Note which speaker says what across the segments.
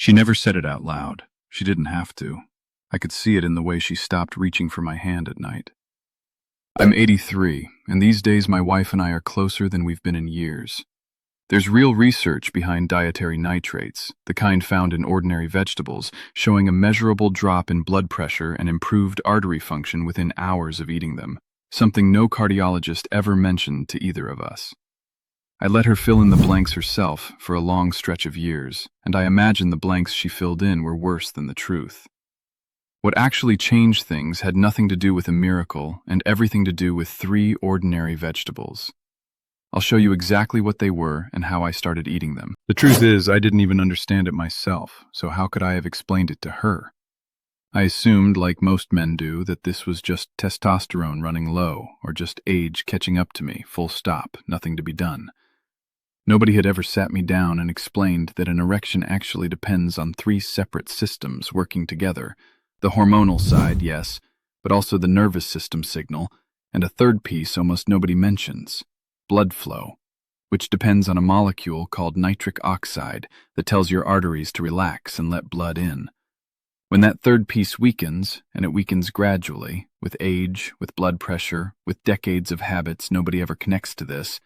Speaker 1: She never said it out loud. She didn't have to. I could see it in the way she stopped reaching for my hand at night. I'm 83, and these days my wife and I are closer than we've been in years. There's real research behind dietary nitrates, the kind found in ordinary vegetables, showing a measurable drop in blood pressure and improved artery function within hours of eating them, something no cardiologist ever mentioned to either of us. I let her fill in the blanks herself for a long stretch of years, and I imagine the blanks she filled in were worse than the truth. What actually changed things had nothing to do with a miracle and everything to do with 3 ordinary vegetables. I'll show you exactly what they were and how I started eating them. The truth is, I didn't even understand it myself, so how could I have explained it to her? I assumed, like most men do, that this was just testosterone running low, or just age catching up to me, full stop, nothing to be done. Nobody had ever sat me down and explained that an erection actually depends on 3 separate systems working together. The hormonal side, yes, but also the nervous system signal, and a third piece almost nobody mentions, blood flow, which depends on a molecule called nitric oxide that tells your arteries to relax and let blood in. When that third piece weakens, and it weakens gradually, with age, with blood pressure, with decades of habits nobody ever connects to this,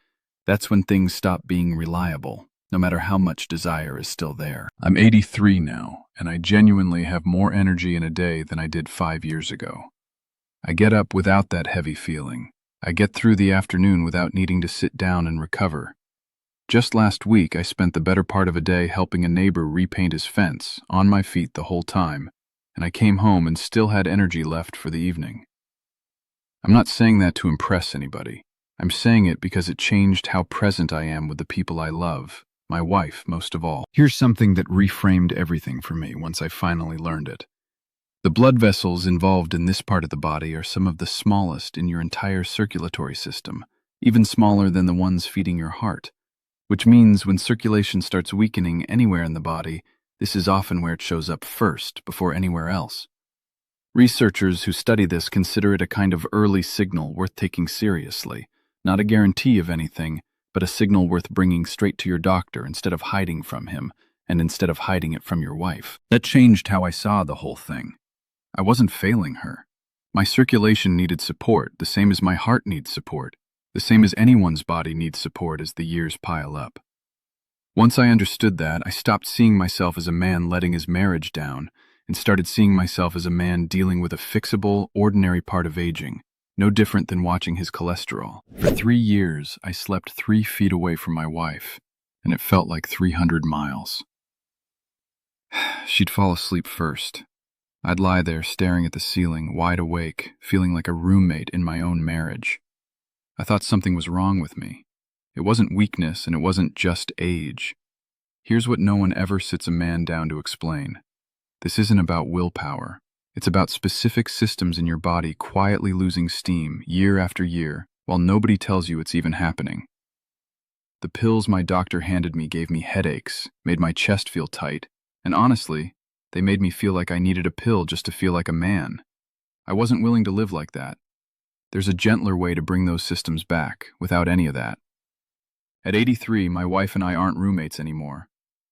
Speaker 1: that's when things stop being reliable, no matter how much desire is still there. I'm 83 now, and I genuinely have more energy in a day than I did 5 years ago. I get up without that heavy feeling. I get through the afternoon without needing to sit down and recover. Just last week, I spent the better part of a day helping a neighbor repaint his fence, on my feet the whole time, and I came home and still had energy left for the evening. I'm not saying that to impress anybody. I'm saying it because it changed how present I am with the people I love, my wife most of all. Here's something that reframed everything for me once I finally learned it. The blood vessels involved in this part of the body are some of the smallest in your entire circulatory system, even smaller than the ones feeding your heart, which means when circulation starts weakening anywhere in the body, this is often where it shows up first, before anywhere else. Researchers who study this consider it a kind of early signal worth taking seriously. Not a guarantee of anything, but a signal worth bringing straight to your doctor instead of hiding from him, and instead of hiding it from your wife. That changed how I saw the whole thing. I wasn't failing her. My circulation needed support, the same as my heart needs support, the same as anyone's body needs support as the years pile up. Once I understood that, I stopped seeing myself as a man letting his marriage down, and started seeing myself as a man dealing with a fixable, ordinary part of aging. No different than watching his cholesterol. For 3 years, I slept 3 feet away from my wife, and it felt like 300 miles. She'd fall asleep first. I'd lie there staring at the ceiling, wide awake, feeling like a roommate in my own marriage. I thought something was wrong with me. It wasn't weakness, and it wasn't just age. Here's what no one ever sits a man down to explain. This isn't about willpower. It's about specific systems in your body quietly losing steam year after year while nobody tells you it's even happening. The pills my doctor handed me gave me headaches, made my chest feel tight, and honestly, they made me feel like I needed a pill just to feel like a man. I wasn't willing to live like that. There's a gentler way to bring those systems back, without any of that. At 83, my wife and I aren't roommates anymore.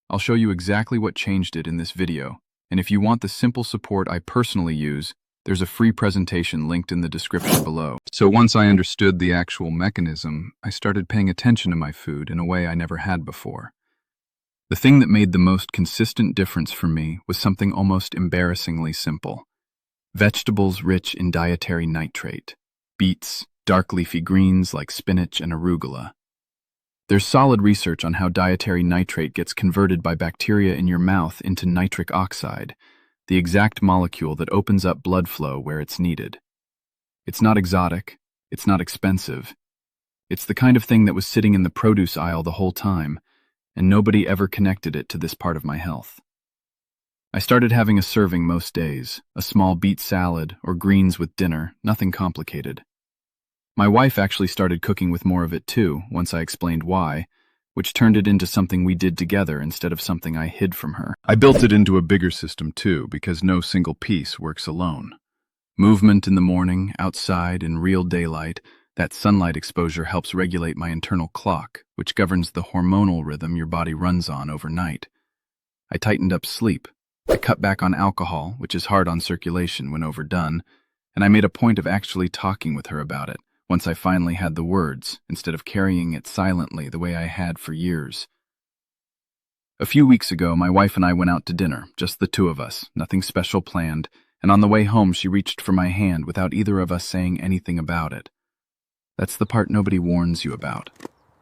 Speaker 1: I'll show you exactly what changed it in this video. And if you want the simple support I personally use, there's a free presentation linked in the description below. So once I understood the actual mechanism, I started paying attention to my food in a way I never had before. The thing that made the most consistent difference for me was something almost embarrassingly simple. Vegetables rich in dietary nitrate. Beets, dark leafy greens like spinach and arugula. There's solid research on how dietary nitrate gets converted by bacteria in your mouth into nitric oxide, the exact molecule that opens up blood flow where it's needed. It's not exotic, it's not expensive. It's the kind of thing that was sitting in the produce aisle the whole time, and nobody ever connected it to this part of my health. I started having a serving most days, a small beet salad or greens with dinner, nothing complicated. My wife actually started cooking with more of it too, once I explained why, which turned it into something we did together instead of something I hid from her. I built it into a bigger system too, because no single piece works alone. Movement in the morning, outside, in real daylight, that sunlight exposure helps regulate my internal clock, which governs the hormonal rhythm your body runs on overnight. I tightened up sleep. I cut back on alcohol, which is hard on circulation when overdone, and I made a point of actually talking with her about it once I finally had the words, instead of carrying it silently the way I had for years. A few weeks ago, my wife and I went out to dinner, just the two of us, nothing special planned, and on the way home she reached for my hand without either of us saying anything about it. That's the part nobody warns you about.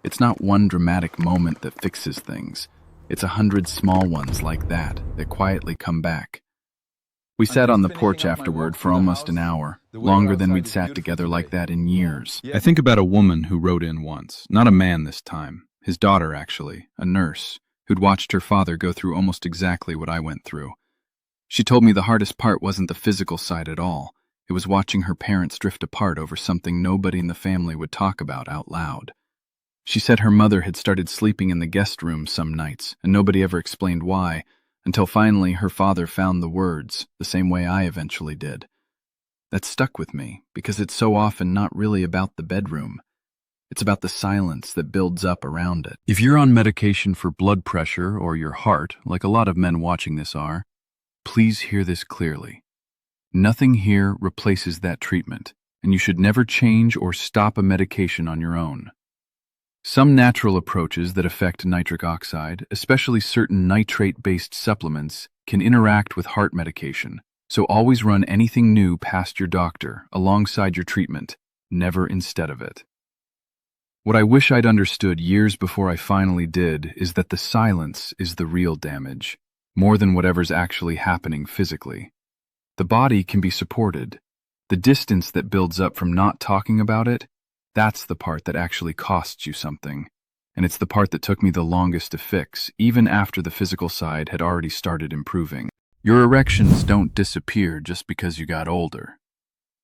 Speaker 1: It's not one dramatic moment that fixes things. It's 100 small ones like that quietly come back. We sat on the porch afterward for almost an hour, longer than we'd sat together like that in years. I think about a woman who wrote in once, not a man this time, his daughter actually, a nurse, who'd watched her father go through almost exactly what I went through. She told me the hardest part wasn't the physical side at all. It was watching her parents drift apart over something nobody in the family would talk about out loud. She said her mother had started sleeping in the guest room some nights, and nobody ever explained why, until finally her father found the words, the same way I eventually did. That stuck with me, because it's so often not really about the bedroom. It's about the silence that builds up around it. If you're on medication for blood pressure or your heart, like a lot of men watching this are, please hear this clearly. Nothing here replaces that treatment, and you should never change or stop a medication on your own. Some natural approaches that affect nitric oxide, especially certain nitrate-based supplements, can interact with heart medication, so always run anything new past your doctor, alongside your treatment, never instead of it. What I wish I'd understood years before I finally did is that the silence is the real damage, more than whatever's actually happening physically. The body can be supported. The distance that builds up from not talking about it, that's the part that actually costs you something. And it's the part that took me the longest to fix, even after the physical side had already started improving. Your erections don't disappear just because you got older.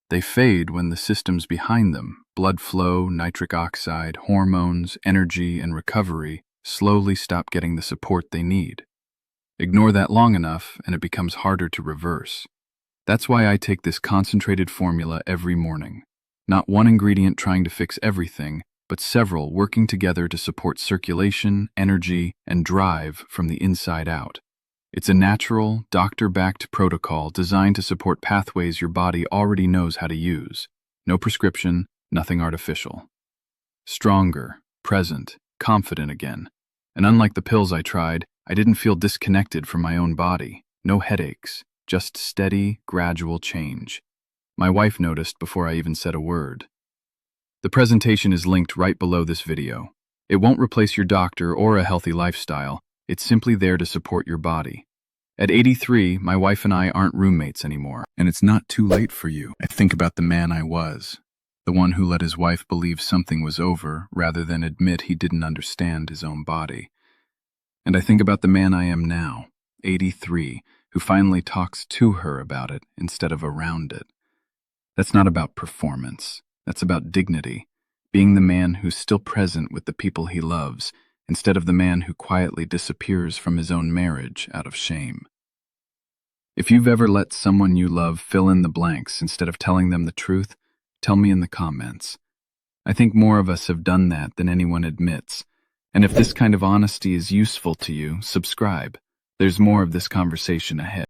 Speaker 1: They fade when the systems behind them, blood flow, nitric oxide, hormones, energy, and recovery, slowly stop getting the support they need. Ignore that long enough, and it becomes harder to reverse. That's why I take this concentrated formula every morning. Not one ingredient trying to fix everything, but several working together to support circulation, energy, and drive from the inside out. It's a natural, doctor-backed protocol designed to support pathways your body already knows how to use. No prescription, nothing artificial. Stronger, present, confident again. And unlike the pills I tried, I didn't feel disconnected from my own body. No headaches, just steady, gradual change. My wife noticed before I even said a word. The presentation is linked right below this video. It won't replace your doctor or a healthy lifestyle. It's simply there to support your body. At 83, my wife and I aren't roommates anymore, and it's not too late for you. I think about the man I was, the one who let his wife believe something was over rather than admit he didn't understand his own body. And I think about the man I am now, 83, who finally talks to her about it instead of around it. That's not about performance. That's about dignity, being the man who's still present with the people he loves, instead of the man who quietly disappears from his own marriage out of shame. If you've ever let someone you love fill in the blanks instead of telling them the truth, tell me in the comments. I think more of us have done that than anyone admits. And if this kind of honesty is useful to you, subscribe. There's more of this conversation ahead.